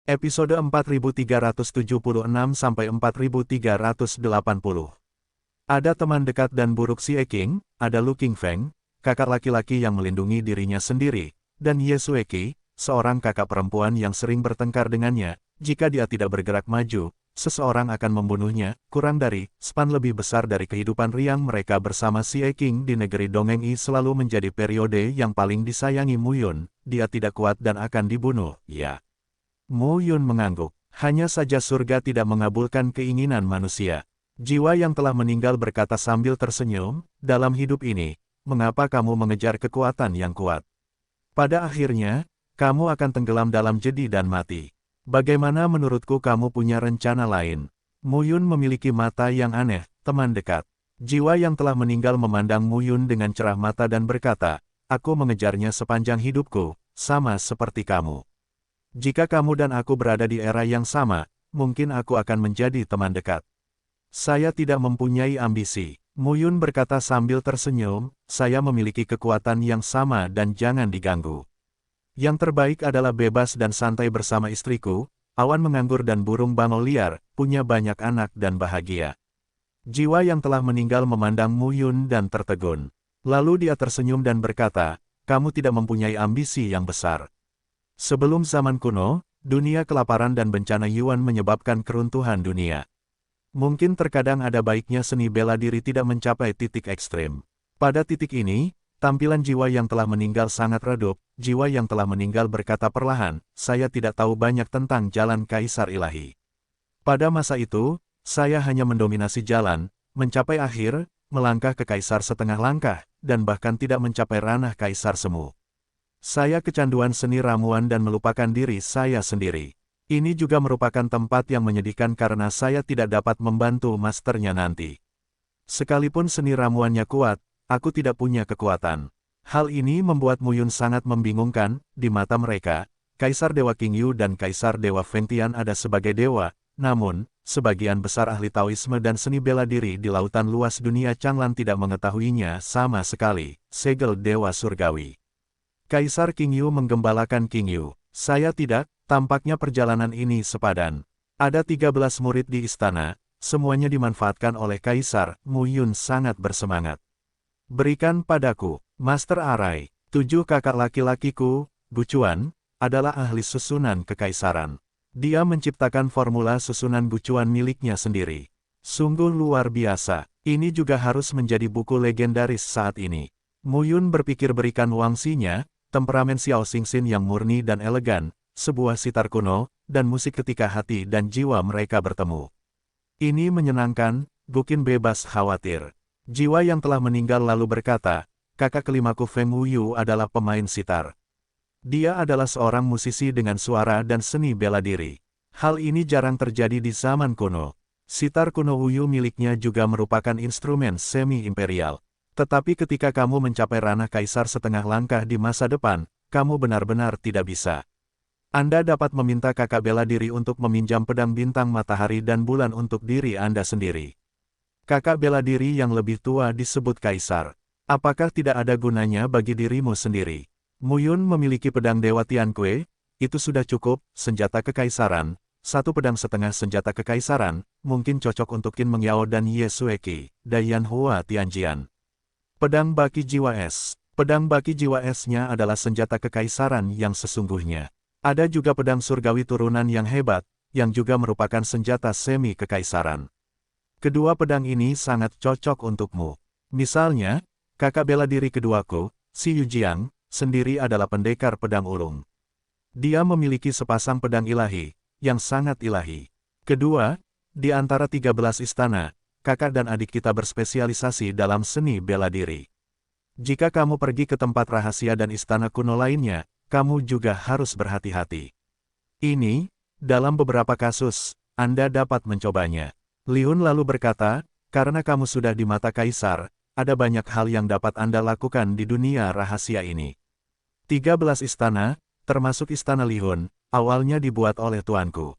Episode 4376-4380. Ada teman dekat dan buruk Xie Qing, ada Lu Qingfeng, kakak laki-laki yang melindungi dirinya sendiri, dan Ye Xueqi, seorang kakak perempuan yang sering bertengkar dengannya. Jika dia tidak bergerak maju, seseorang akan membunuhnya. Kurang dari span lebih besar dari kehidupan riang mereka bersama Xie Qing di negeri Dongeng Yi selalu menjadi periode yang paling disayangi Mu Yun. Dia tidak kuat dan akan dibunuh, ya. Mu Yun mengangguk. Hanya saja surga tidak mengabulkan keinginan manusia. Jiwa yang telah meninggal berkata sambil tersenyum, dalam hidup ini, mengapa kamu mengejar kekuatan yang kuat? Pada akhirnya, kamu akan tenggelam dalam jedi dan mati. Bagaimana menurutku kamu punya rencana lain? Mu Yun memiliki mata yang aneh, teman dekat. Jiwa yang telah meninggal memandang Mu Yun dengan cerah mata dan berkata, aku mengejarnya sepanjang hidupku, sama seperti kamu. Jika kamu dan aku berada di era yang sama, mungkin aku akan menjadi teman dekat. Saya tidak mempunyai ambisi. Mu Yun berkata sambil tersenyum, saya memiliki kekuatan yang sama dan jangan diganggu. Yang terbaik adalah bebas dan santai bersama istriku, awan menganggur dan burung bangau liar, punya banyak anak dan bahagia. Jiwa yang telah meninggal memandang Mu Yun dan tertegun. Lalu dia tersenyum dan berkata, kamu tidak mempunyai ambisi yang besar. Sebelum zaman kuno, dunia kelaparan dan bencana Yuan menyebabkan keruntuhan dunia. Mungkin terkadang ada baiknya seni bela diri tidak mencapai titik ekstrim. Pada titik ini, tampilan jiwa yang telah meninggal sangat redup. Jiwa yang telah meninggal berkata perlahan, saya tidak tahu banyak tentang jalan kaisar ilahi. Pada masa itu, saya hanya mendominasi jalan, mencapai akhir, melangkah ke kaisar setengah langkah, dan bahkan tidak mencapai ranah kaisar semu. Saya kecanduan seni ramuan dan melupakan diri saya sendiri. Ini juga merupakan tempat yang menyedihkan karena saya tidak dapat membantu masternya nanti. Sekalipun seni ramuannya kuat, aku tidak punya kekuatan. Hal ini membuat Mu Yun sangat membingungkan. Di mata mereka, Kaisar Dewa Qingyu dan Kaisar Dewa Fengtian ada sebagai dewa, namun, sebagian besar ahli Taoisme dan seni bela diri di lautan luas dunia Changlan tidak mengetahuinya sama sekali. Segel Dewa Surgawi. Kaisar Qingyu menggembalakan Qingyu. Saya tidak, tampaknya perjalanan ini sepadan. Ada 13 murid di istana, semuanya dimanfaatkan oleh Kaisar. Mu Yun sangat bersemangat. Berikan padaku, Master Arai. 7 kakak laki-lakiku, Bucuan, adalah ahli susunan kekaisaran. Dia menciptakan formula susunan bucuan miliknya sendiri. Sungguh luar biasa. Ini juga harus menjadi buku legendaris saat ini. Mu Yun berpikir berikan wangsinya, temperamen Xiao Xingxin yang murni dan elegan, sebuah sitar kuno, dan musik ketika hati dan jiwa mereka bertemu. Ini menyenangkan, bukan bebas khawatir. Jiwa yang telah meninggal lalu berkata, kakak kelimaku Feng Wuyu adalah pemain sitar. Dia adalah seorang musisi dengan suara dan seni bela diri. Hal ini jarang terjadi di zaman kuno. Sitar kuno Wuyu miliknya juga merupakan instrumen semi-imperial. Tetapi ketika kamu mencapai ranah kaisar setengah langkah di masa depan, kamu benar-benar tidak bisa. Anda dapat meminta kakak bela diri untuk meminjam pedang bintang matahari dan bulan untuk diri Anda sendiri. Kakak bela diri yang lebih tua disebut kaisar. Apakah tidak ada gunanya bagi dirimu sendiri? Mu Yun memiliki pedang Dewa Tianque, itu sudah cukup, senjata kekaisaran, satu pedang setengah senjata kekaisaran, mungkin cocok untuk Qin Mengyao dan Ye Xueqi, Dayan Hua Tianjian. Pedang baki jiwa es. Pedang baki jiwa esnya adalah senjata kekaisaran yang sesungguhnya. Ada juga pedang surgawi turunan yang hebat, yang juga merupakan senjata semi-kekaisaran. Kedua pedang ini sangat cocok untukmu. Misalnya, kakak bela diri keduaku, Xi Yujiang, sendiri adalah pendekar pedang ulung. Dia memiliki sepasang pedang ilahi, yang sangat ilahi. Kedua, di antara 13 istana, kakak dan adik kita berspesialisasi dalam seni bela diri. Jika kamu pergi ke tempat rahasia dan istana kuno lainnya, kamu juga harus berhati-hati. Ini, dalam beberapa kasus, Anda dapat mencobanya. Liun lalu berkata, karena kamu sudah di mata kaisar, ada banyak hal yang dapat Anda lakukan di dunia rahasia ini. 13 istana, termasuk istana Liun, awalnya dibuat oleh tuanku.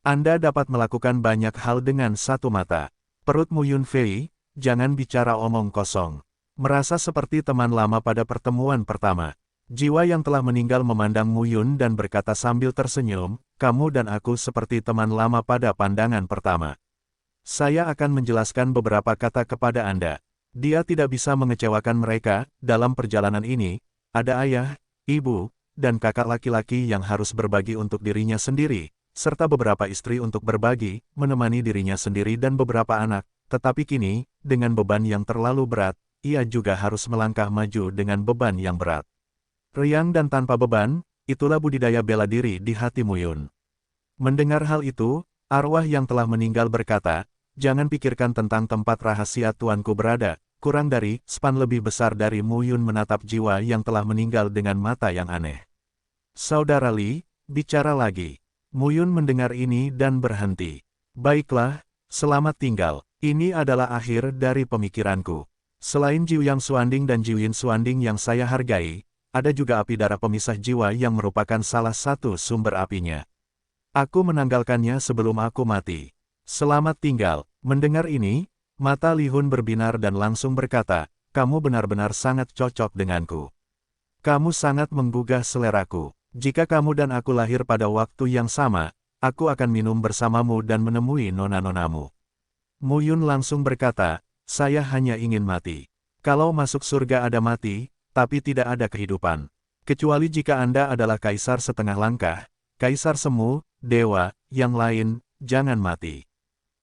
Anda dapat melakukan banyak hal dengan satu mata. Perut Mu Yun Fei, jangan bicara omong kosong. Merasa seperti teman lama pada pertemuan pertama. Jiwa yang telah meninggal memandang Mu Yun dan berkata sambil tersenyum, kamu dan aku seperti teman lama pada pandangan pertama. Saya akan menjelaskan beberapa kata kepada Anda. Dia tidak bisa mengecewakan mereka. Dalam perjalanan ini, ada ayah, ibu, dan kakak laki-laki yang harus berbagi untuk dirinya sendiri, serta beberapa istri untuk berbagi, menemani dirinya sendiri dan beberapa anak. Tetapi kini, dengan beban yang terlalu berat, ia juga harus melangkah maju dengan beban yang berat. Riang dan tanpa beban, itulah budidaya bela diri di hati Mu Yun. Mendengar hal itu, arwah yang telah meninggal berkata, jangan pikirkan tentang tempat rahasia tuanku berada. Kurang dari span lebih besar dari Mu Yun menatap jiwa yang telah meninggal dengan mata yang aneh. Saudara Li, bicara lagi. Mu Yun mendengar ini dan berhenti. Baiklah, selamat tinggal. Ini adalah akhir dari pemikiranku. Selain Jiu Yang Xuanding dan Jiu Yin Xuanding yang saya hargai, ada juga api darah pemisah jiwa yang merupakan salah satu sumber apinya. Aku menanggalkannya sebelum aku mati. Selamat tinggal. Mendengar ini, mata Li Hun berbinar dan langsung berkata, kamu benar-benar sangat cocok denganku. Kamu sangat menggugah seleraku. Jika kamu dan aku lahir pada waktu yang sama, aku akan minum bersamamu dan menemui nona-nonamu. Mu Yun langsung berkata, saya hanya ingin mati. Kalau masuk surga ada mati, tapi tidak ada kehidupan. Kecuali jika Anda adalah kaisar setengah langkah, kaisar semu, dewa, yang lain, jangan mati.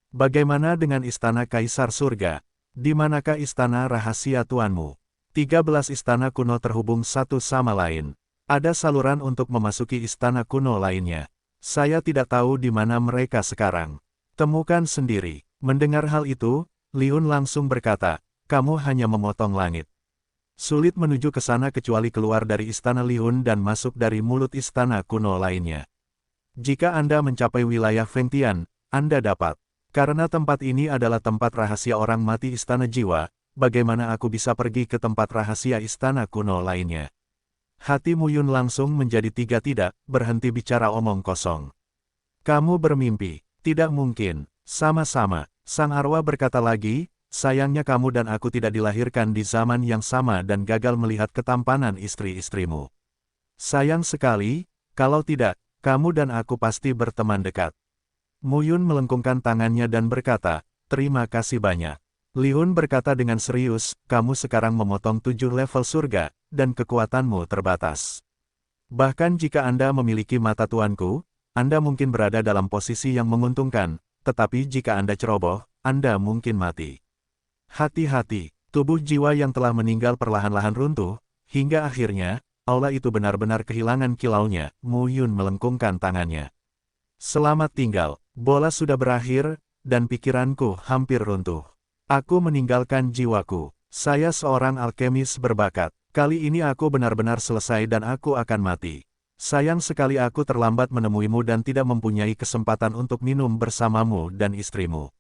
Bagaimana dengan istana kaisar surga? Di manakah istana rahasia tuanmu? 13 istana kuno terhubung satu sama lain. Ada saluran untuk memasuki istana kuno lainnya. Saya tidak tahu di mana mereka sekarang. Temukan sendiri. Mendengar hal itu, Li Hun langsung berkata, kamu hanya memotong langit. Sulit menuju ke sana kecuali keluar dari istana Li Hun dan masuk dari mulut istana kuno lainnya. Jika Anda mencapai wilayah Fengtian, Anda dapat. Karena tempat ini adalah tempat rahasia orang mati istana jiwa, bagaimana aku bisa pergi ke tempat rahasia istana kuno lainnya? Hati Mu Yun langsung menjadi tidak berhenti bicara omong kosong. Kamu bermimpi, tidak mungkin, sama-sama, sang arwah berkata lagi, sayangnya kamu dan aku tidak dilahirkan di zaman yang sama dan gagal melihat ketampanan istri-istrimu. Sayang sekali, kalau tidak, kamu dan aku pasti berteman dekat. Mu Yun melengkungkan tangannya dan berkata, terima kasih banyak. Li Hun berkata dengan serius, kamu sekarang memotong 7 level surga, dan kekuatanmu terbatas. Bahkan jika Anda memiliki mata tuanku, Anda mungkin berada dalam posisi yang menguntungkan, tetapi jika Anda ceroboh, Anda mungkin mati. Hati-hati, tubuh jiwa yang telah meninggal perlahan-lahan runtuh, hingga akhirnya, aula itu benar-benar kehilangan kilaunya. Mu Yun melengkungkan tangannya. Selamat tinggal, bola sudah berakhir, dan pikiranku hampir runtuh. Aku meninggalkan jiwaku. Saya seorang alkemis berbakat. Kali ini aku benar-benar selesai dan aku akan mati. Sayang sekali aku terlambat menemuimu dan tidak mempunyai kesempatan untuk minum bersamamu dan istrimu.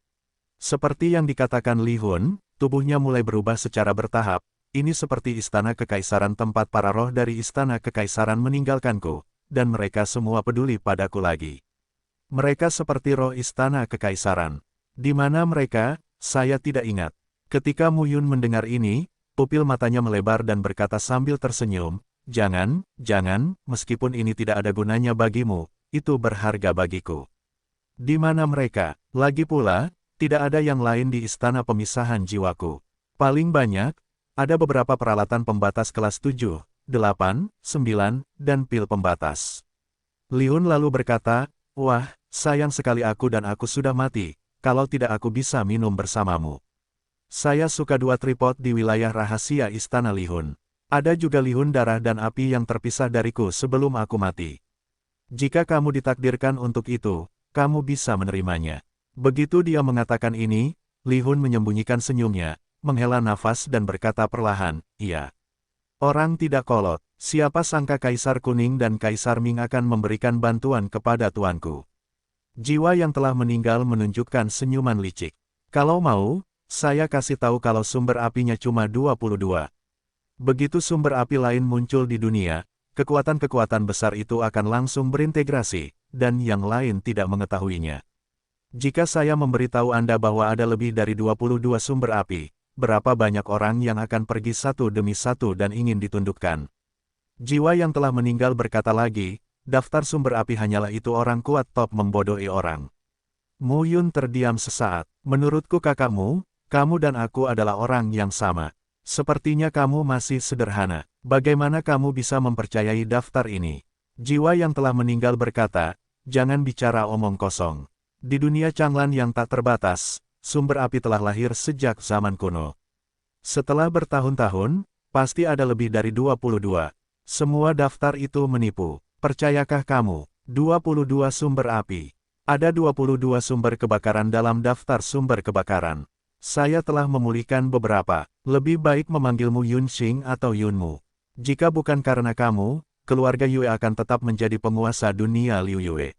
Seperti yang dikatakan Li Hun, tubuhnya mulai berubah secara bertahap. Ini seperti istana kekaisaran tempat para roh dari istana kekaisaran meninggalkanku, dan mereka semua peduli padaku lagi. Mereka seperti roh istana kekaisaran. Di mana mereka? Saya tidak ingat. Ketika Mu Yun mendengar ini, pupil matanya melebar dan berkata sambil tersenyum, jangan, meskipun ini tidak ada gunanya bagimu, itu berharga bagiku. Di mana mereka? Lagi pula, tidak ada yang lain di istana pemisahan jiwaku. Paling banyak, ada beberapa peralatan pembatas kelas 7, 8, 9, dan pil pembatas. Li Hun lalu berkata, wah, sayang sekali aku dan aku sudah mati, kalau tidak aku bisa minum bersamamu. Saya suka 2 tripod di wilayah rahasia istana Li Hun. Ada juga Li Hun darah dan api yang terpisah dariku sebelum aku mati. Jika kamu ditakdirkan untuk itu, kamu bisa menerimanya. Begitu dia mengatakan ini, Li Hun menyembunyikan senyumnya, menghela nafas dan berkata perlahan, iya. Orang tidak kolot, siapa sangka Kaisar Kuning dan Kaisar Ming akan memberikan bantuan kepada tuanku. Jiwa yang telah meninggal menunjukkan senyuman licik. Kalau mau, saya kasih tahu kalau sumber apinya cuma 22. Begitu sumber api lain muncul di dunia, kekuatan-kekuatan besar itu akan langsung berintegrasi, dan yang lain tidak mengetahuinya. Jika saya memberitahu Anda bahwa ada lebih dari 22 sumber api, berapa banyak orang yang akan pergi satu demi satu dan ingin ditundukkan? Jiwa yang telah meninggal berkata lagi, daftar sumber api hanyalah itu orang kuat top membodohi orang. Mu Yun terdiam sesaat. Menurutku kakakmu, kamu dan aku adalah orang yang sama. Sepertinya kamu masih sederhana. Bagaimana kamu bisa mempercayai daftar ini? Jiwa yang telah meninggal berkata, jangan bicara omong kosong. Di dunia Changlan yang tak terbatas, sumber api telah lahir sejak zaman kuno. Setelah bertahun-tahun, pasti ada lebih dari 22. Semua daftar itu menipu. Percayakah kamu? 22 sumber api. Ada 22 sumber kebakaran dalam daftar sumber kebakaran. Saya telah memulihkan beberapa. Lebih baik memanggilmu Yunxing atau Yunmu. Jika bukan karena kamu, keluarga Yue akan tetap menjadi penguasa dunia Liu Yue.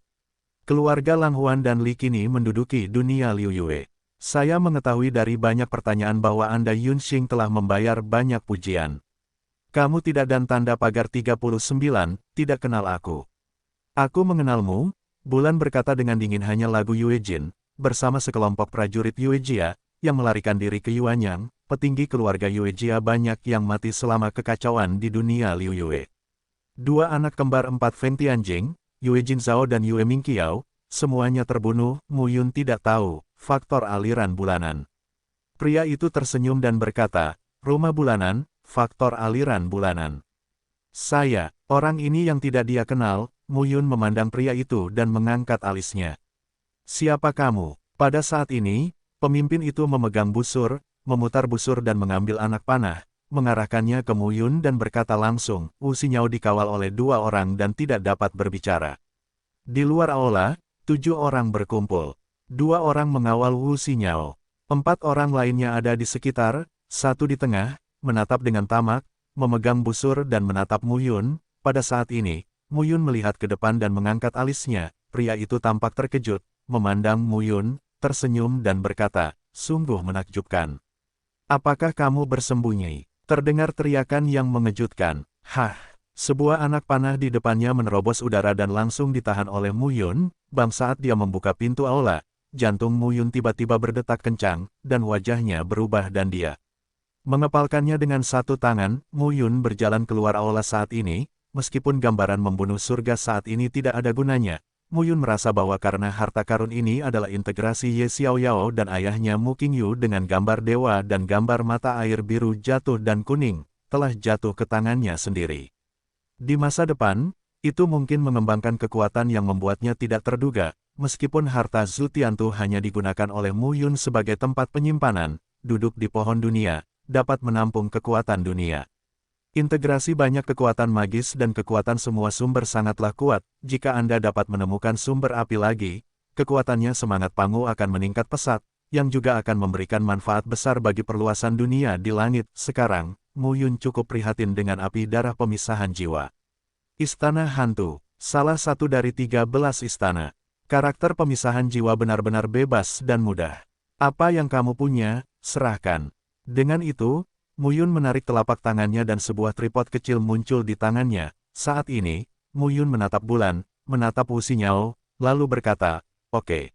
Keluarga Lang Huan dan Li kini menduduki dunia Liu Yue. Saya mengetahui dari banyak pertanyaan bahwa Anda Yunxing telah membayar banyak pujian. Kamu tidak dan tanda pagar 39, tidak kenal aku. Aku mengenalmu, Bulan berkata dengan dingin hanya lagu Yue Jin, bersama sekelompok prajurit Yue Jia, yang melarikan diri ke Yuanyang, petinggi keluarga Yue Jia banyak yang mati selama kekacauan di dunia Liu Yue. Dua anak kembar 4 Feng Tianjing, Yue Jin Zhao dan Yue Mingqiao, semuanya terbunuh, Mu Yun tidak tahu, faktor aliran bulanan. Pria itu tersenyum dan berkata, rumah bulanan, faktor aliran bulanan. Saya, orang ini yang tidak dia kenal, Mu Yun memandang pria itu dan mengangkat alisnya. Siapa kamu? Pada saat ini, pemimpin itu memegang busur, memutar busur dan mengambil anak panah, mengarahkannya ke Mu Yun dan berkata langsung, Wu Xinyao dikawal oleh 2 orang dan tidak dapat berbicara. Di luar aula, 7 orang berkumpul. 2 orang mengawal Wu Xinyao. 4 orang lainnya ada di sekitar, 1 di tengah, menatap dengan tamak, memegang busur dan menatap Mu Yun. Pada saat ini, Mu Yun melihat ke depan dan mengangkat alisnya. Pria itu tampak terkejut, memandang Mu Yun, tersenyum dan berkata, sungguh menakjubkan. Apakah kamu bersembunyi? Terdengar teriakan yang mengejutkan. Hah! Sebuah anak panah di depannya menerobos udara dan langsung ditahan oleh Mu Yun. Bang saat dia membuka pintu aula, jantung Mu Yun tiba-tiba berdetak kencang, dan wajahnya berubah dan dia mengepalkannya dengan satu tangan. Mu Yun berjalan keluar aula saat ini. Meskipun gambaran membunuh surga saat ini tidak ada gunanya, Mu Yun merasa bahwa karena harta karun ini adalah integrasi Ye Xiaoyao dan ayahnya Mu Qingyu dengan gambar dewa dan gambar mata air biru jatuh dan kuning, telah jatuh ke tangannya sendiri. Di masa depan, itu mungkin mengembangkan kekuatan yang membuatnya tidak terduga, meskipun harta Zhu Tiantu hanya digunakan oleh Mu Yun sebagai tempat penyimpanan, duduk di pohon dunia, dapat menampung kekuatan dunia. Integrasi banyak kekuatan magis dan kekuatan semua sumber sangatlah kuat. Jika Anda dapat menemukan sumber api lagi, kekuatannya semangat Pangu akan meningkat pesat, yang juga akan memberikan manfaat besar bagi perluasan dunia di langit. Sekarang, Mu Yun cukup prihatin dengan api darah pemisahan jiwa. Istana Hantu, salah satu dari 13 istana. Karakter pemisahan jiwa benar-benar bebas dan mudah. Apa yang kamu punya, serahkan. Dengan itu, Mu Yun menarik telapak tangannya dan sebuah tripod kecil muncul di tangannya. Saat ini, Mu Yun menatap bulan, menatap Wu Xinyao, lalu berkata, oke.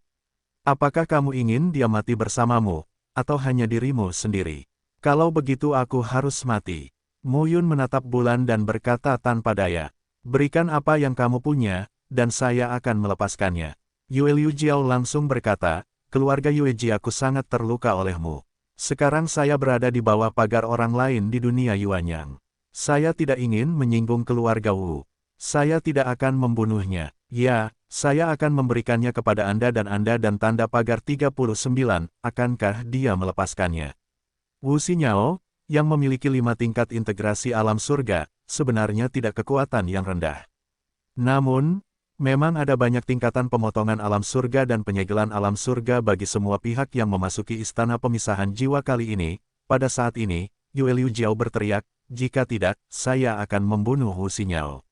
Apakah kamu ingin dia mati bersamamu, atau hanya dirimu sendiri? Kalau begitu aku harus mati. Mu Yun menatap bulan dan berkata tanpa daya, berikan apa yang kamu punya, dan saya akan melepaskannya. Yue Liu Jiao langsung berkata, keluarga Yue Ji aku sangat terluka olehmu. Sekarang saya berada di bawah pagar orang lain di dunia Yuanyang. Saya tidak ingin menyinggung keluarga Wu. Saya tidak akan membunuhnya. Ya, saya akan memberikannya kepada Anda dan tanda pagar 39, akankah dia melepaskannya? Wu Xinyao, yang memiliki 5 tingkat integrasi alam surga, sebenarnya tidak kekuatan yang rendah. Namun, memang ada banyak tingkatan pemotongan alam surga dan penyegelan alam surga bagi semua pihak yang memasuki istana pemisahan jiwa kali ini. Pada saat ini, Yue Liu Jiao berteriak, jika tidak, saya akan membunuh Wu Xinyao.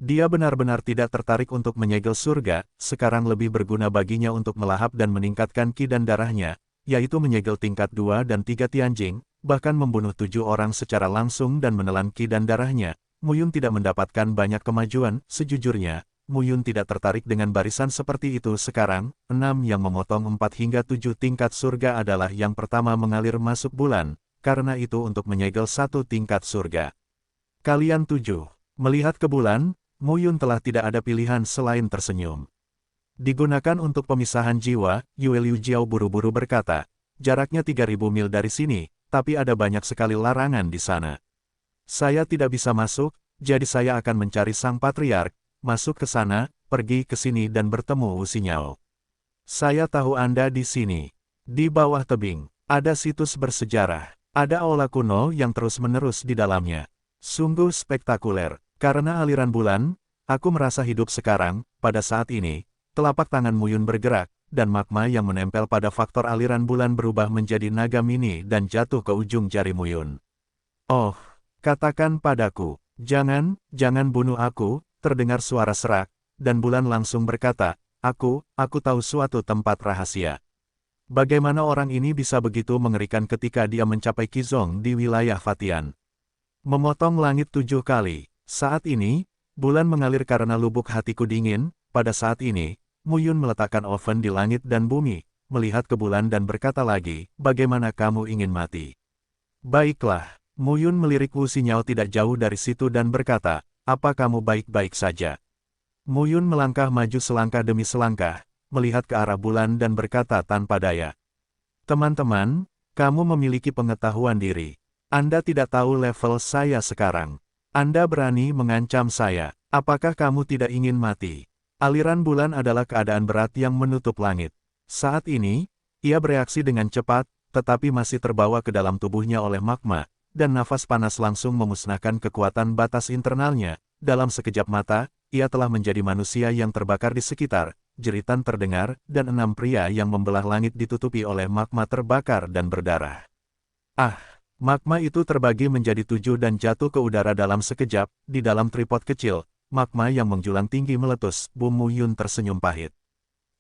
Dia benar-benar tidak tertarik untuk menyegel surga, sekarang lebih berguna baginya untuk melahap dan meningkatkan ki dan darahnya, yaitu menyegel tingkat 2 dan 3 Tianjing, bahkan membunuh 7 orang secara langsung dan menelan ki dan darahnya. Mu Yun tidak mendapatkan banyak kemajuan, sejujurnya. Mu Yun tidak tertarik dengan barisan seperti itu sekarang. 6 yang memotong 4 hingga 7 tingkat surga adalah yang pertama mengalir masuk bulan, karena itu untuk menyegel 1 tingkat surga. Kalian 7. Melihat ke bulan, Mu Yun telah tidak ada pilihan selain tersenyum. Digunakan untuk pemisahan jiwa, Yue Liu Jiao buru-buru berkata, jaraknya 3.000 mil dari sini, tapi ada banyak sekali larangan di sana. Saya tidak bisa masuk, jadi saya akan mencari sang patriark, masuk ke sana, pergi ke sini dan bertemu Wu Xinyao. Saya tahu Anda di sini. Di bawah tebing, ada situs bersejarah. Ada aula kuno yang terus-menerus di dalamnya. Sungguh spektakuler. Karena aliran bulan, aku merasa hidup sekarang, pada saat ini, telapak tangan Mu Yun bergerak, dan magma yang menempel pada faktor aliran bulan berubah menjadi naga mini dan jatuh ke ujung jari Mu Yun. Oh, katakan padaku, jangan bunuh aku, terdengar suara serak, dan bulan langsung berkata, aku tahu suatu tempat rahasia. Bagaimana orang ini bisa begitu mengerikan ketika dia mencapai Qizong di wilayah Fatian? Memotong langit 7 kali. Saat ini, bulan mengalir karena lubuk hatiku dingin. Pada saat ini, Mu Yun meletakkan oven di langit dan bumi, melihat ke bulan dan berkata lagi, bagaimana kamu ingin mati? Baiklah, Mu Yun melirik Wu Xinyao tidak jauh dari situ dan berkata, apa kamu baik-baik saja? Mu Yun melangkah maju selangkah demi selangkah, melihat ke arah bulan dan berkata tanpa daya. Teman-teman, kamu memiliki pengetahuan diri. Anda tidak tahu level saya sekarang. Anda berani mengancam saya. Apakah kamu tidak ingin mati? Aliran bulan adalah keadaan berat yang menutup langit. Saat ini, ia bereaksi dengan cepat, tetapi masih terbawa ke dalam tubuhnya oleh magma, dan nafas panas langsung memusnahkan kekuatan batas internalnya. Dalam sekejap mata, ia telah menjadi manusia yang terbakar di sekitar, jeritan terdengar, dan 6 pria yang membelah langit ditutupi oleh magma terbakar dan berdarah. Ah! Magma itu terbagi menjadi 7 dan jatuh ke udara dalam sekejap, di dalam tripod kecil, magma yang menjulang tinggi meletus, Mu Yun tersenyum pahit.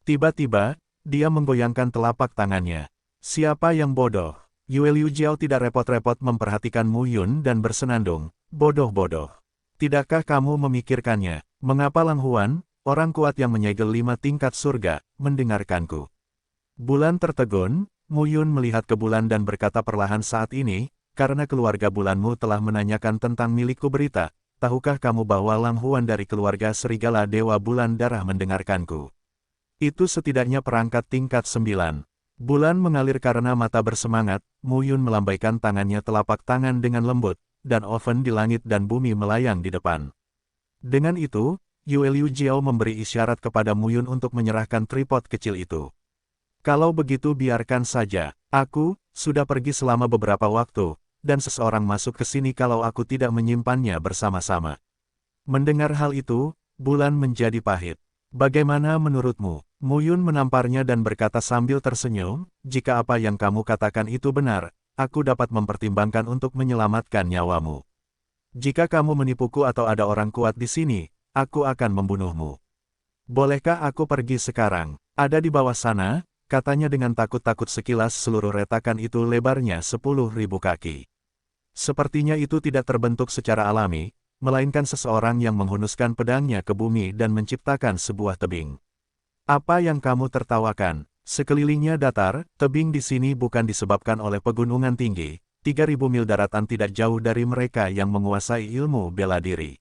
Tiba-tiba, dia menggoyangkan telapak tangannya. Siapa yang bodoh? Yue Liu Jiao tidak repot-repot memperhatikan Mu Yun dan bersenandung, bodoh-bodoh. Tidakkah kamu memikirkannya? Mengapa Lang Huan, orang kuat yang menyegel 5 tingkat surga, mendengarkanku? Bulan tertegun. Mu Yun melihat ke bulan dan berkata perlahan saat ini, karena keluarga bulanmu telah menanyakan tentang milikku berita, tahukah kamu bahwa Lang Huan dari keluarga Serigala Dewa Bulan Darah mendengarkanku? Itu setidaknya perangkat tingkat 9. Bulan mengalir karena mata bersemangat, Mu Yun melambaikan tangannya telapak tangan dengan lembut, dan oven di langit dan bumi melayang di depan. Dengan itu, Yue Liu Jiao memberi isyarat kepada Mu Yun untuk menyerahkan tripod kecil itu. Kalau begitu biarkan saja, aku sudah pergi selama beberapa waktu, dan seseorang masuk ke sini kalau aku tidak menyimpannya bersama-sama. Mendengar hal itu, bulan menjadi pahit. Bagaimana menurutmu? Mu Yun menamparnya dan berkata sambil tersenyum, jika apa yang kamu katakan itu benar, aku dapat mempertimbangkan untuk menyelamatkan nyawamu. Jika kamu menipuku atau ada orang kuat di sini, aku akan membunuhmu. Bolehkah aku pergi sekarang? Ada di bawah sana, katanya dengan takut-takut sekilas seluruh retakan itu lebarnya 10.000 kaki. Sepertinya itu tidak terbentuk secara alami, melainkan seseorang yang menghunuskan pedangnya ke bumi dan menciptakan sebuah tebing. Apa yang kamu tertawakan? Sekelilingnya datar, tebing di sini bukan disebabkan oleh pegunungan tinggi, 3.000 mil daratan tidak jauh dari mereka yang menguasai ilmu bela diri.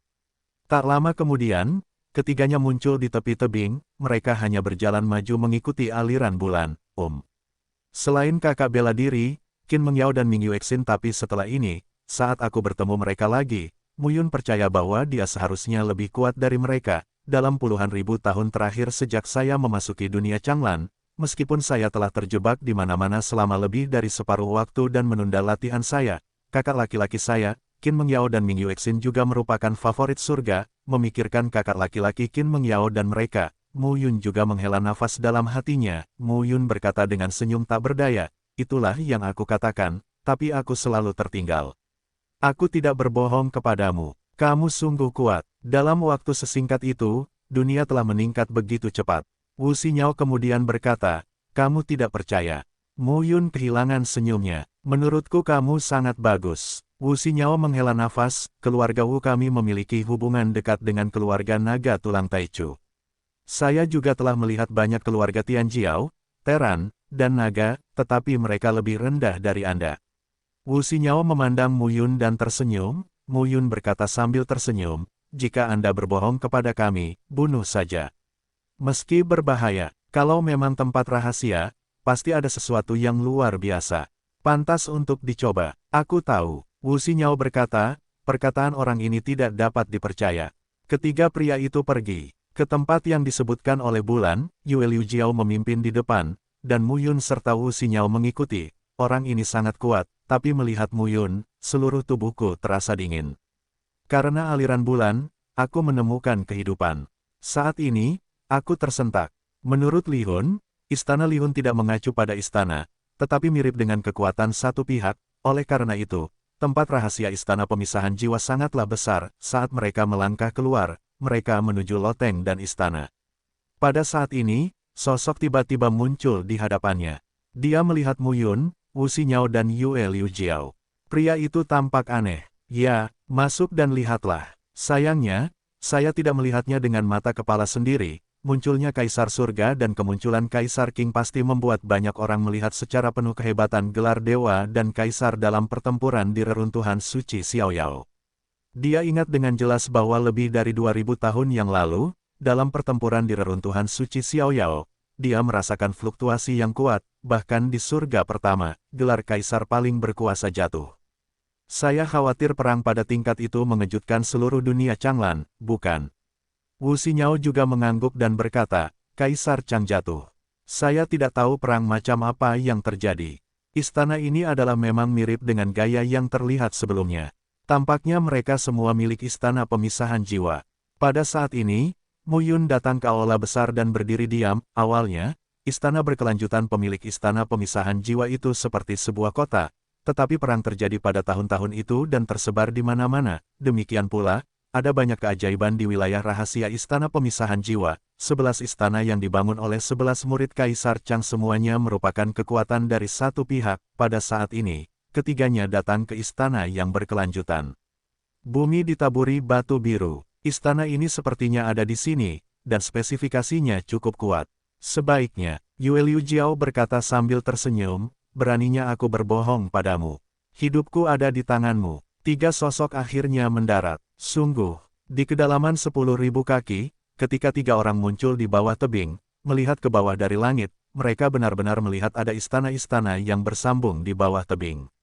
Tak lama kemudian, ketiganya muncul di tepi tebing, mereka hanya berjalan maju mengikuti aliran bulan, Selain kakak bela diri, Qin Mengyao dan Ming Yuexin tapi setelah ini, saat aku bertemu mereka lagi, Mu Yun percaya bahwa dia seharusnya lebih kuat dari mereka, dalam puluhan ribu tahun terakhir sejak saya memasuki dunia Changlan, meskipun saya telah terjebak di mana-mana selama lebih dari separuh waktu dan menunda latihan saya, kakak laki-laki saya, Qin Mengyao dan Ming Yuexin juga merupakan favorit surga. Memikirkan kakak laki-laki Qin Mengyao dan mereka, Mu Yun juga menghela nafas dalam hatinya. Mu Yun berkata dengan senyum tak berdaya, itulah yang aku katakan, tapi aku selalu tertinggal. Aku tidak berbohong kepadamu, kamu sungguh kuat. Dalam waktu sesingkat itu, dunia telah meningkat begitu cepat. Wu Xinyao kemudian berkata, kamu tidak percaya. Mu Yun kehilangan senyumnya, menurutku kamu sangat bagus. Wu Xinyao menghela nafas, keluarga Wu kami memiliki hubungan dekat dengan keluarga naga tulang Taichu. Saya juga telah melihat banyak keluarga Tianjiao, Teran, dan naga, tetapi mereka lebih rendah dari Anda. Wu Xinyao memandang Mu Yun dan tersenyum, Mu Yun berkata sambil tersenyum, jika Anda berbohong kepada kami, bunuh saja. Meski berbahaya, kalau memang tempat rahasia, pasti ada sesuatu yang luar biasa. Pantas untuk dicoba. Aku tahu, Wu Xinyao berkata, perkataan orang ini tidak dapat dipercaya. Ketiga pria itu pergi ke tempat yang disebutkan oleh bulan. Yue Liu Jiao memimpin di depan, dan Mu Yun serta Wu Xinyao mengikuti. Orang ini sangat kuat, tapi melihat Mu Yun, seluruh tubuhku terasa dingin. Karena aliran bulan, aku menemukan kehidupan. Saat ini, aku tersentak. Menurut Li Hun, istana Li Hun tidak mengacu pada istana, tetapi mirip dengan kekuatan satu pihak. Oleh karena itu, tempat rahasia istana pemisahan jiwa sangatlah besar. Saat mereka melangkah keluar, mereka menuju loteng dan istana. Pada saat ini, sosok tiba-tiba muncul di hadapannya. Dia melihat Mu Yun, Wu Xinyao dan Yue Liu Jiao. Pria itu tampak aneh. Ya, masuk dan lihatlah. Sayangnya, saya tidak melihatnya dengan mata kepala sendiri. Munculnya Kaisar Surga dan kemunculan Kaisar Qing pasti membuat banyak orang melihat secara penuh kehebatan gelar dewa dan kaisar dalam pertempuran di reruntuhan suci Xiaoyao. Dia ingat dengan jelas bahwa lebih dari 2000 tahun yang lalu, dalam pertempuran di reruntuhan suci Xiaoyao, dia merasakan fluktuasi yang kuat, bahkan di surga pertama, gelar kaisar paling berkuasa jatuh. Saya khawatir perang pada tingkat itu mengejutkan seluruh dunia Changlan, bukan? Wu Xinyao juga mengangguk dan berkata, Kaisar Chang jatuh. Saya tidak tahu perang macam apa yang terjadi. Istana ini adalah memang mirip dengan gaya yang terlihat sebelumnya. Tampaknya mereka semua milik istana pemisahan jiwa. Pada saat ini, Mu Yun datang ke aula besar dan berdiri diam. Awalnya, istana berkelanjutan pemilik istana pemisahan jiwa itu seperti sebuah kota, tetapi perang terjadi pada tahun-tahun itu dan tersebar di mana-mana. Demikian pula, ada banyak keajaiban di wilayah rahasia istana pemisahan jiwa. 11 istana yang dibangun oleh 11 murid Kaisar Chang semuanya merupakan kekuatan dari satu pihak. Pada saat ini, ketiganya datang ke istana yang berkelanjutan. Bumi ditaburi batu biru. Istana ini sepertinya ada di sini, dan spesifikasinya cukup kuat. Sebaiknya, Yue Liu Jiao berkata sambil tersenyum, beraninya aku berbohong padamu. Hidupku ada di tanganmu. Tiga sosok akhirnya mendarat. Sungguh, di kedalaman 10.000 kaki, ketika tiga orang muncul di bawah tebing, melihat ke bawah dari langit, mereka benar-benar melihat ada istana-istana yang bersambung di bawah tebing.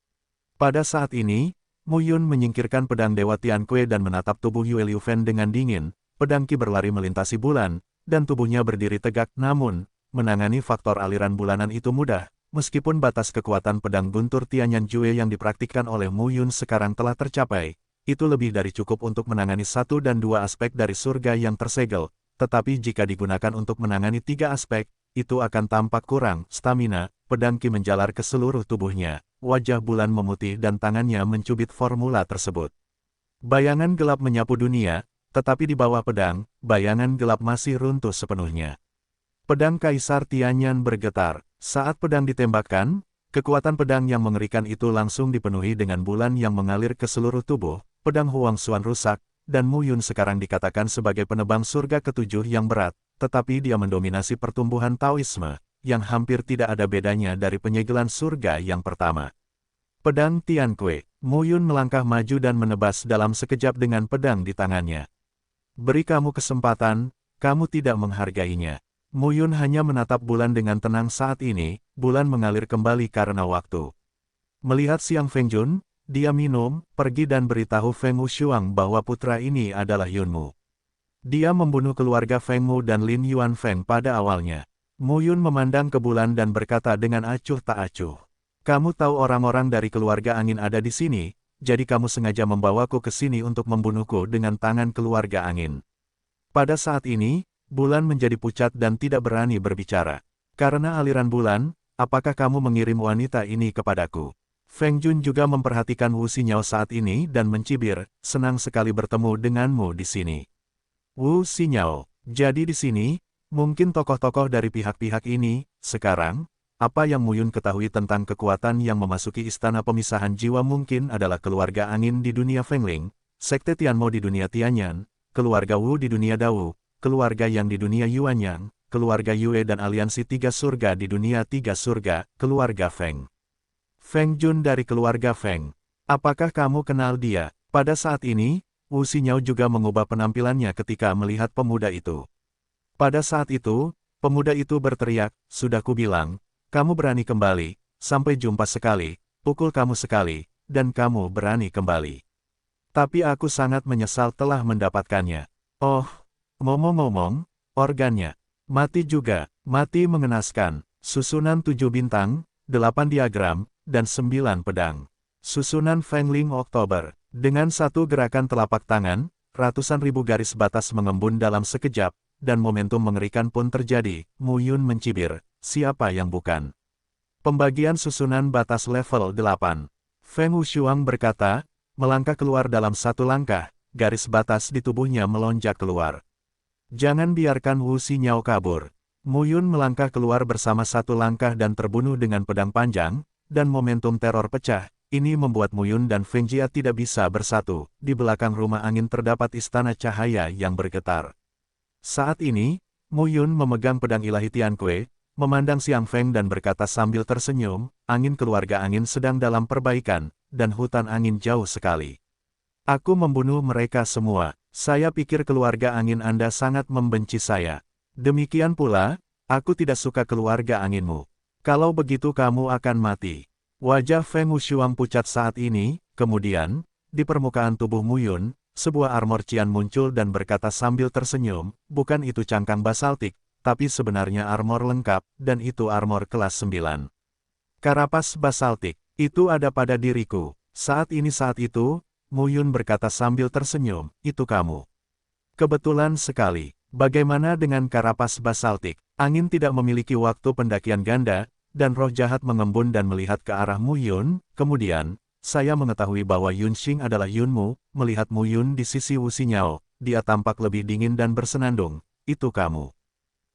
Pada saat ini, Mu Yun menyingkirkan pedang Dewa Tianque dan menatap tubuh Yue Liu Fen dengan dingin. Pedang Qi berlari melintasi bulan, dan tubuhnya berdiri tegak. Namun, menangani faktor aliran bulanan itu mudah. Meskipun batas kekuatan pedang guntur Tianyan Jue yang dipraktikkan oleh Mu Yun sekarang telah tercapai, itu lebih dari cukup untuk menangani satu dan dua aspek dari surga yang tersegel. Tetapi jika digunakan untuk menangani tiga aspek, itu akan tampak kurang stamina. Pedang Qi menjalar ke seluruh tubuhnya. Wajah bulan memutih dan tangannya mencubit formula tersebut. Bayangan gelap menyapu dunia, tetapi di bawah pedang, bayangan gelap masih runtuh sepenuhnya. Pedang Kaisar Tianyan bergetar. Saat pedang ditembakkan, kekuatan pedang yang mengerikan itu langsung dipenuhi dengan bulan yang mengalir ke seluruh tubuh. Pedang Huang Xuan rusak, dan Mu Yun sekarang dikatakan sebagai penebang surga ketujuh yang berat, tetapi dia mendominasi pertumbuhan Taoisme, yang hampir tidak ada bedanya dari penyegelan surga yang pertama. Pedang Tianque. Mu Yun melangkah maju dan menebas dalam sekejap dengan pedang di tangannya. Beri kamu kesempatan, kamu tidak menghargainya. Mu Yun hanya menatap bulan dengan tenang saat ini. Bulan mengalir kembali karena waktu. Melihat Xiang Fengjun, dia minum, pergi dan beritahu Feng Wushuang bahwa putra ini adalah Yunmu. Dia membunuh keluarga Fengmu dan Lin Yuan Feng pada awalnya. Mu Yun memandang ke bulan dan berkata dengan acuh tak acuh. Kamu tahu orang-orang dari keluarga angin ada di sini, jadi kamu sengaja membawaku ke sini untuk membunuhku dengan tangan keluarga angin. Pada saat ini, bulan menjadi pucat dan tidak berani berbicara. Karena aliran bulan, apakah kamu mengirim wanita ini kepadaku? Feng Jun juga memperhatikan Wu Xinyao saat ini dan mencibir, senang sekali bertemu denganmu di sini. Wu Xinyao, jadi di sini, mungkin tokoh-tokoh dari pihak-pihak ini, sekarang, apa yang Mu Yun ketahui tentang kekuatan yang memasuki istana pemisahan jiwa mungkin adalah keluarga angin di dunia Fengling, sekte Tianmo di dunia Tianyan, keluarga Wu di dunia Dao, keluarga Yang di dunia Yuanyang, keluarga Yue dan aliansi tiga surga di dunia tiga surga, keluarga Feng. Feng Jun dari keluarga Feng. Apakah kamu kenal dia? Pada saat ini, Wu Xinyao juga mengubah penampilannya ketika melihat pemuda itu. Pada saat itu, pemuda itu berteriak, "Sudah kubilang, kamu berani kembali, sampai jumpa sekali, pukul kamu sekali, dan kamu berani kembali. Tapi aku sangat menyesal telah mendapatkannya. Oh, ngomong-ngomong, organnya mati juga, mati mengenaskan." Susunan 7 bintang, 8 diagram, dan 9 pedang. Susunan Fengling Oktober. Dengan satu gerakan telapak tangan, ratusan ribu garis batas mengembun dalam sekejap, dan momentum mengerikan pun terjadi. Mu Yun mencibir, "Siapa yang bukan?" Pembagian susunan batas level 8. Feng Wushuang berkata, melangkah keluar dalam satu langkah, garis batas di tubuhnya melonjak keluar. "Jangan biarkan Wu Xinyao kabur." Mu Yun melangkah keluar bersama satu langkah dan terbunuh dengan pedang panjang, dan momentum teror pecah. Ini membuat Mu Yun dan Feng Jia tidak bisa bersatu. Di belakang rumah angin terdapat istana cahaya yang bergetar. Saat ini, Mu Yun memegang pedang ilahi Tiankui, memandang Xiang Feng dan berkata sambil tersenyum, "Angin keluarga angin sedang dalam perbaikan, dan hutan angin jauh sekali. Aku membunuh mereka semua. Saya pikir keluarga angin Anda sangat membenci saya. Demikian pula, aku tidak suka keluarga anginmu. Kalau begitu kamu akan mati." Wajah Feng Wushuang pucat saat ini, kemudian, di permukaan tubuh Mu Yun, sebuah armor cian muncul dan berkata sambil tersenyum, "Bukan itu cangkang basaltik, tapi sebenarnya armor lengkap, dan itu armor kelas 9. Karapas basaltik, itu ada pada diriku." Saat itu, Mu Yun berkata sambil tersenyum, "Itu kamu." Kebetulan sekali. Bagaimana dengan karapas basaltik? Angin tidak memiliki waktu pendakian ganda, dan roh jahat mengembun dan melihat ke arah Mu Yun. Kemudian, "Saya mengetahui bahwa Yun Xing adalah Yunmu." Melihat Mu Yun di sisi Wu Xinyao, dia tampak lebih dingin dan bersenandung. "Itu kamu."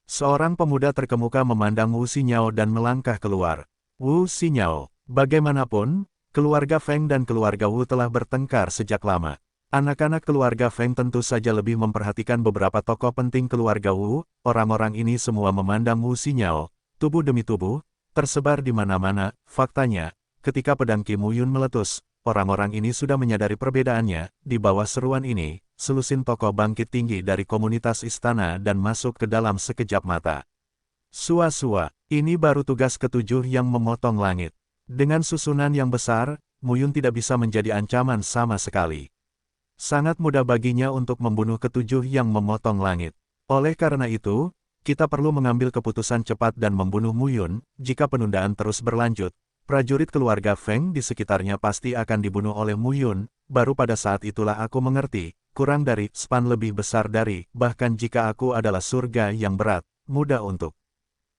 Seorang pemuda terkemuka memandang Wu Xinyao dan melangkah keluar. Wu Xinyao, bagaimanapun, keluarga Feng dan keluarga Wu telah bertengkar sejak lama. Anak-anak keluarga Feng tentu saja lebih memperhatikan beberapa tokoh penting keluarga Wu. Orang-orang ini semua memandang Wu Xinyao, tubuh demi tubuh, tersebar di mana-mana. Faktanya, ketika pedang Kim Mu Yun meletus, orang-orang ini sudah menyadari perbedaannya. Di bawah seruan ini, selusin tokoh bangkit tinggi dari komunitas istana dan masuk ke dalam sekejap mata. "Sua-sua, ini baru tugas ketujuh yang memotong langit." Dengan susunan yang besar, Mu Yun tidak bisa menjadi ancaman sama sekali. Sangat mudah baginya untuk membunuh ketujuh yang memotong langit. Oleh karena itu, kita perlu mengambil keputusan cepat dan membunuh Mu Yun. Jika penundaan terus berlanjut, prajurit keluarga Feng di sekitarnya pasti akan dibunuh oleh Mu Yun. Baru pada saat itulah aku mengerti, kurang dari span lebih besar dari, bahkan jika aku adalah surga yang berat, mudah untuk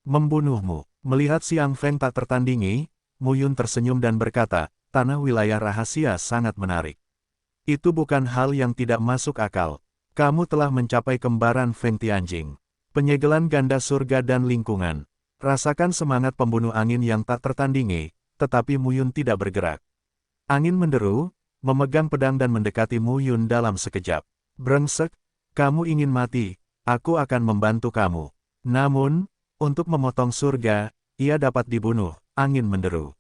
membunuhmu. Melihat Xiang Feng tak tertandingi, Mu Yun tersenyum dan berkata, "Tanah wilayah rahasia sangat menarik. Itu bukan hal yang tidak masuk akal. Kamu telah mencapai kembaran Feng Tianjing. Penyegelan ganda surga dan lingkungan. Rasakan semangat pembunuh angin yang tak tertandingi." Tetapi Mu Yun tidak bergerak. Angin menderu, memegang pedang dan mendekati Mu Yun dalam sekejap. "Brengsek, kamu ingin mati, aku akan membantu kamu. Namun, untuk memotong surga, ia dapat dibunuh." Angin menderu.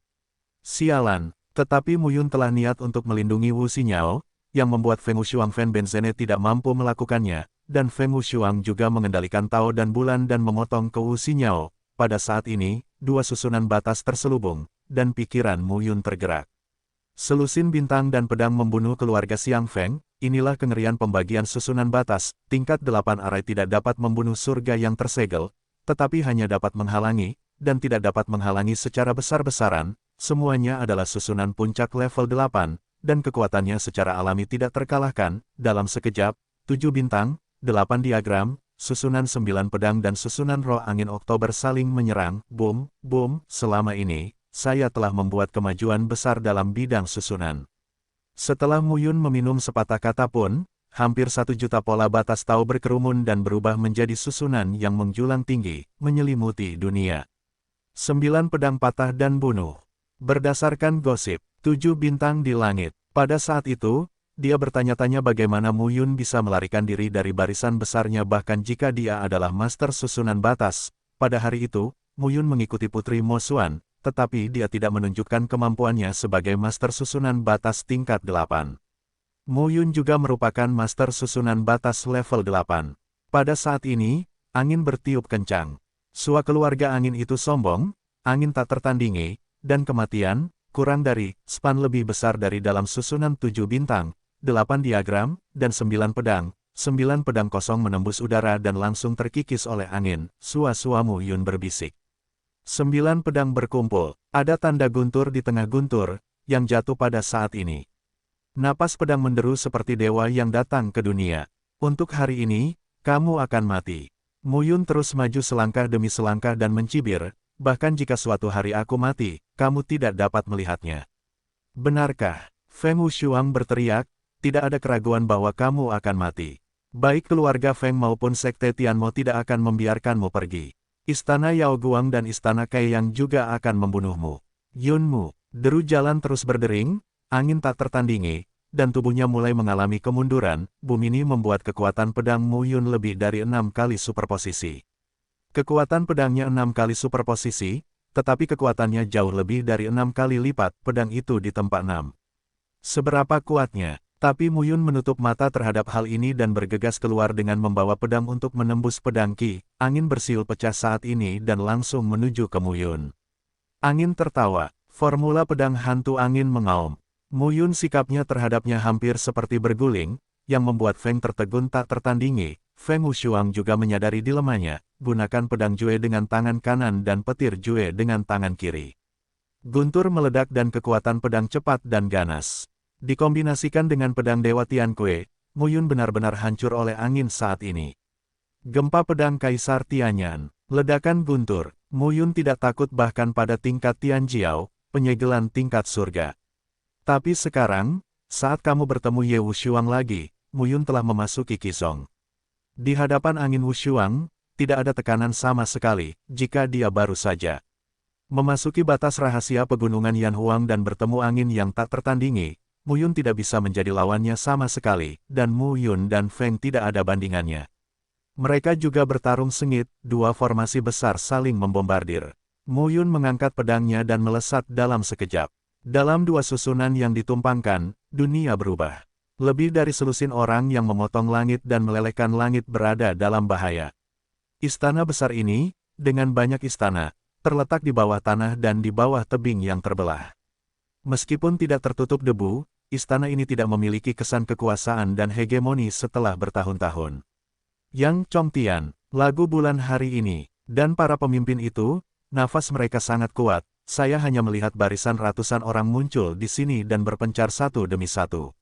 Sialan, tetapi Mu Yun telah niat untuk melindungi Wu Xinyao, yang membuat Feng Wushuang Fan Benzene tidak mampu melakukannya, dan Feng Wushuang juga mengendalikan Tao dan Bulan dan memotong ke Wu Xinyao. Pada saat ini, dua susunan batas terselubung, dan pikiran Mu Yun tergerak. Selusin bintang dan pedang membunuh keluarga Xiang Feng. Inilah kengerian pembagian susunan batas. Tingkat 8 arai tidak dapat membunuh surga yang tersegel, tetapi hanya dapat menghalangi, dan tidak dapat menghalangi secara besar-besaran. Semuanya adalah susunan puncak level 8, dan kekuatannya secara alami tidak terkalahkan. Dalam sekejap, 7 bintang, 8 diagram, susunan 9 pedang dan susunan roh angin Oktober saling menyerang. Boom, boom. Selama ini, saya telah membuat kemajuan besar dalam bidang susunan. Setelah Mu Yun meminum sepatah kata pun, hampir 1 juta pola batas Tao berkerumun dan berubah menjadi susunan yang menjulang tinggi, menyelimuti dunia. 9 pedang patah dan bunuh. Berdasarkan gosip, 7 bintang di langit. Pada saat itu, dia bertanya-tanya bagaimana Mu Yun bisa melarikan diri dari barisan besarnya bahkan jika dia adalah master susunan batas. Pada hari itu, Mu Yun mengikuti Putri Mo Xuan, tetapi dia tidak menunjukkan kemampuannya sebagai master susunan batas tingkat 8. Mu Yun juga merupakan master susunan batas level 8. Pada saat ini, angin bertiup kencang. Sua keluarga angin itu sombong, angin tak tertandingi, dan kematian, kurang dari, span lebih besar dari dalam susunan 7 bintang, 8 diagram, dan 9 pedang. 9 pedang kosong menembus udara dan langsung terkikis oleh angin, sua-sua Mu Yun berbisik. 9 pedang berkumpul, ada tanda guntur di tengah guntur, yang jatuh pada saat ini. Napas pedang menderu seperti dewa yang datang ke dunia. Untuk hari ini, kamu akan mati. Mu Yun terus maju selangkah demi selangkah dan mencibir, bahkan jika suatu hari aku mati, kamu tidak dapat melihatnya. Benarkah? Feng Wushuang berteriak, tidak ada keraguan bahwa kamu akan mati. Baik keluarga Feng maupun sekte Tianmo tidak akan membiarkanmu pergi. Istana Yao Guang dan Istana Kaiyang juga akan membunuhmu. Yunmu, deru jalan terus berdering, angin tak tertandingi, dan tubuhnya mulai mengalami kemunduran. Bumi ini membuat kekuatan pedang Mu Yun lebih dari 6 kali superposisi. Kekuatan pedangnya 6 kali superposisi, tetapi kekuatannya jauh lebih dari 6 kali lipat pedang itu di tempat 6. Seberapa kuatnya? Tapi Mu Yun menutup mata terhadap hal ini dan bergegas keluar dengan membawa pedang untuk menembus pedang Qi. Angin bersiul pecah saat ini dan langsung menuju ke Mu Yun. Angin tertawa. Formula pedang hantu angin mengaum. Mu Yun sikapnya terhadapnya hampir seperti berguling, yang membuat Feng tertegun tak tertandingi. Feng Wushuang juga menyadari dilemanya, gunakan pedang Jue dengan tangan kanan dan petir Jue dengan tangan kiri. Guntur meledak dan kekuatan pedang cepat dan ganas. Dikombinasikan dengan pedang Dewa Tianque, Mu Yun benar-benar hancur oleh angin saat ini. Gempa pedang Kaisar Tianyan, ledakan guntur, Mu Yun tidak takut bahkan pada tingkat Tianjiao, penyegelan tingkat surga. Tapi sekarang, saat kamu bertemu Ye Wushuang lagi, Mu Yun telah memasuki Qizong. Di hadapan angin Wushuang, tidak ada tekanan sama sekali, jika dia baru saja memasuki batas rahasia pegunungan Yanhuang dan bertemu angin yang tak tertandingi. Mu Yun tidak bisa menjadi lawannya sama sekali, dan Mu Yun dan Feng tidak ada bandingannya. Mereka juga bertarung sengit, dua formasi besar saling membombardir. Mu Yun mengangkat pedangnya dan melesat dalam sekejap. Dalam dua susunan yang ditumpangkan, dunia berubah. Lebih dari selusin orang yang memotong langit dan melelehkan langit berada dalam bahaya. Istana besar ini, dengan banyak istana, terletak di bawah tanah dan di bawah tebing yang terbelah. Meskipun tidak tertutup debu, istana ini tidak memiliki kesan kekuasaan dan hegemoni setelah bertahun-tahun. Yang Chongtian, lagu bulan hari ini, dan para pemimpin itu, nafas mereka sangat kuat. Saya hanya melihat barisan ratusan orang muncul di sini dan berpencar satu demi satu.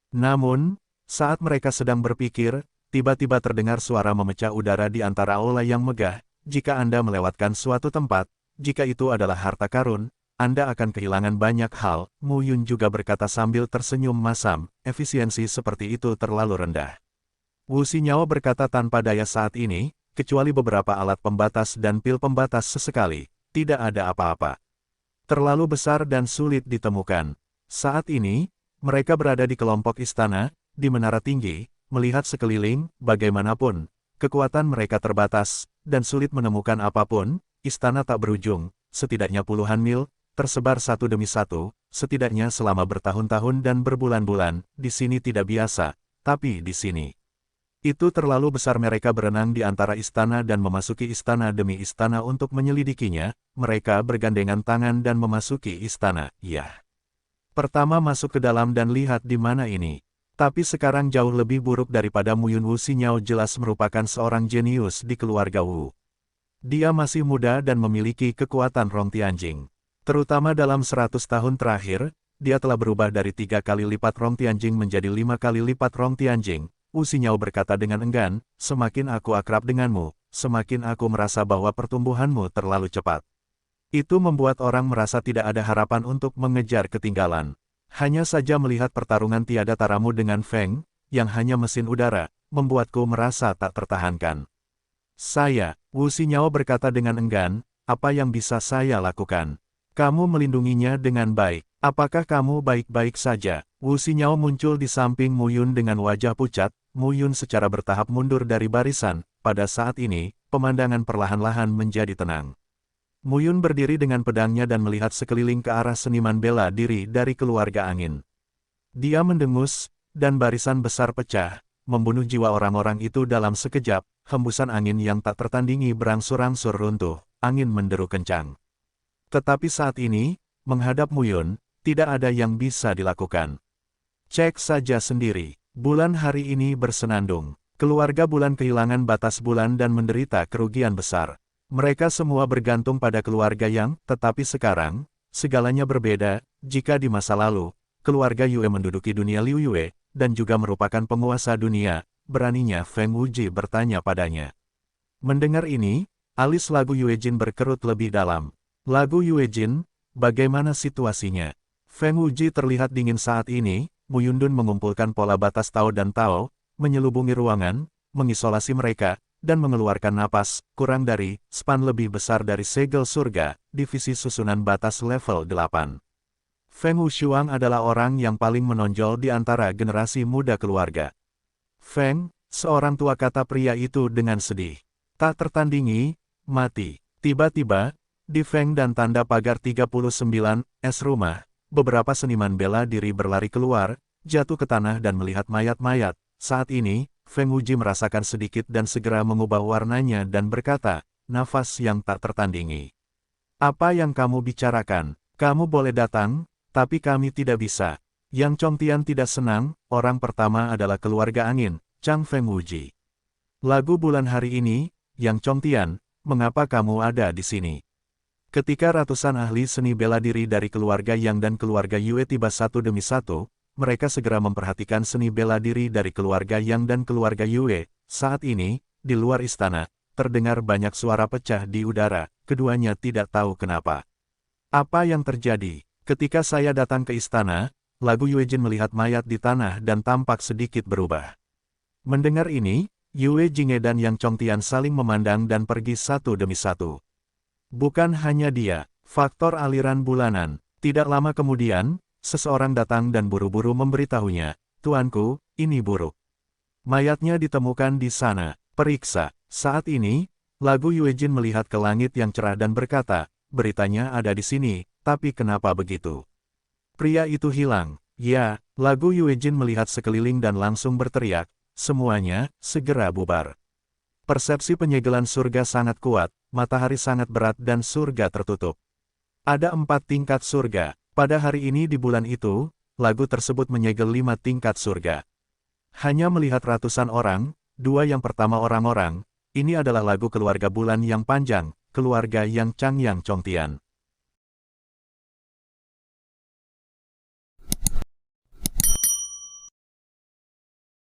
Namun, saat mereka sedang berpikir, tiba-tiba terdengar suara memecah udara di antara aula yang megah. Jika Anda melewatkan suatu tempat, jika itu adalah harta karun, Anda akan kehilangan banyak hal. Mu Yun juga berkata sambil tersenyum masam, efisiensi seperti itu terlalu rendah. Wu Xinyao berkata tanpa daya saat ini, kecuali beberapa alat pembatas dan pil pembatas sesekali, tidak ada apa-apa. Terlalu besar dan sulit ditemukan. Saat ini, mereka berada di kelompok istana, di menara tinggi, melihat sekeliling, bagaimanapun, kekuatan mereka terbatas, dan sulit menemukan apapun. Istana tak berujung, setidaknya puluhan mil, tersebar satu demi satu, setidaknya selama bertahun-tahun dan berbulan-bulan. Di sini tidak biasa, tapi di sini itu terlalu besar. Mereka berenang di antara istana dan memasuki istana demi istana untuk menyelidikinya. Mereka bergandengan tangan dan memasuki istana. Ya. Pertama masuk ke dalam dan lihat di mana ini. Tapi sekarang jauh lebih buruk daripada Mu Yun. Wu Xinyao jelas merupakan seorang jenius di keluarga Wu. Dia masih muda dan memiliki kekuatan Rong Tianjing. Terutama dalam 100 tahun terakhir, dia telah berubah dari 3 kali lipat Rong Tianjing menjadi 5 kali lipat Rong Tianjing. Wu Xinyao berkata dengan enggan, semakin aku akrab denganmu, semakin aku merasa bahwa pertumbuhanmu terlalu cepat. Itu membuat orang merasa tidak ada harapan untuk mengejar ketinggalan. Hanya saja melihat pertarungan tiada taramu dengan Feng, yang hanya mesin udara, membuatku merasa tak tertahankan. Saya, Wu Xinyao berkata dengan enggan, apa yang bisa saya lakukan? Kamu melindunginya dengan baik. Apakah kamu baik-baik saja? Wu Xinyao muncul di samping Mu Yun dengan wajah pucat. Mu Yun secara bertahap mundur dari barisan. Pada saat ini, pemandangan perlahan-lahan menjadi tenang. Mu Yun berdiri dengan pedangnya dan melihat sekeliling ke arah seniman bela diri dari keluarga angin. Dia mendengus, dan barisan besar pecah, membunuh jiwa orang-orang itu dalam sekejap. Hembusan angin yang tak tertandingi berangsur-angsur runtuh, angin menderu kencang. Tetapi saat ini, menghadap Muyun, tidak ada yang bisa dilakukan. Cek saja sendiri, bulan hari ini bersenandung. Keluarga bulan kehilangan batas bulan dan menderita kerugian besar. Mereka semua bergantung pada keluarga yang, tetapi sekarang, segalanya berbeda. Jika di masa lalu, keluarga Yue menduduki dunia Liu Yue, dan juga merupakan penguasa dunia, beraninya Feng Wuji bertanya padanya. Mendengar ini, alis lagu Yue Jin berkerut lebih dalam. Lagu Yue Jin, bagaimana situasinya? Feng Wuji terlihat dingin saat ini. Muyundun mengumpulkan pola batas Tao dan Tao, menyelubungi ruangan, mengisolasi mereka, dan mengeluarkan napas, kurang dari, span lebih besar dari segel surga, divisi susunan batas level 8. Feng Wushuang adalah orang yang paling menonjol di antara generasi muda keluarga. Feng, seorang tua, kata pria itu dengan sedih. Tak tertandingi, mati. Tiba-tiba, di Feng dan tanda pagar 39, rumah, beberapa seniman bela diri berlari keluar, jatuh ke tanah dan melihat mayat-mayat. Saat ini, Feng Wuji merasakan sedikit dan segera mengubah warnanya dan berkata, nafas yang tak tertandingi. Apa yang kamu bicarakan? Kamu boleh datang, tapi kami tidak bisa. Yang Chongtian tidak senang, orang pertama adalah keluarga angin, Chang Feng Wuji. Lagu bulan hari ini, Yang Chongtian, mengapa kamu ada di sini? Ketika ratusan ahli seni bela diri dari keluarga Yang dan keluarga Yue tiba satu demi satu, mereka segera memperhatikan seni bela diri dari keluarga Yang dan keluarga Yue. Saat ini, di luar istana, terdengar banyak suara pecah di udara, keduanya tidak tahu kenapa. Apa yang terjadi? Ketika saya datang ke istana, lagu Yue Jin melihat mayat di tanah dan tampak sedikit berubah. Mendengar ini, Yue Jinghe dan Yang Chongtian saling memandang dan pergi satu demi satu. Bukan hanya dia, faktor aliran bulanan. Tidak lama kemudian, seseorang datang dan buru-buru memberitahunya, "Tuanku, ini buruk. Mayatnya ditemukan di sana, periksa." Saat ini, lagu Yue Jin melihat ke langit yang cerah dan berkata, "Beritanya ada di sini, tapi kenapa begitu? Pria itu hilang." Ya, lagu Yue Jin melihat sekeliling dan langsung berteriak, "Semuanya, segera bubar." Persepsi penyegelan surga sangat kuat, matahari sangat berat dan surga tertutup. Ada 4 tingkat surga. Pada hari ini di bulan itu, lagu tersebut menyegel 5 tingkat surga. Hanya melihat ratusan orang, 2 yang pertama orang-orang, ini adalah lagu keluarga bulan yang panjang, keluarga Yang Chang Yang Chongtian.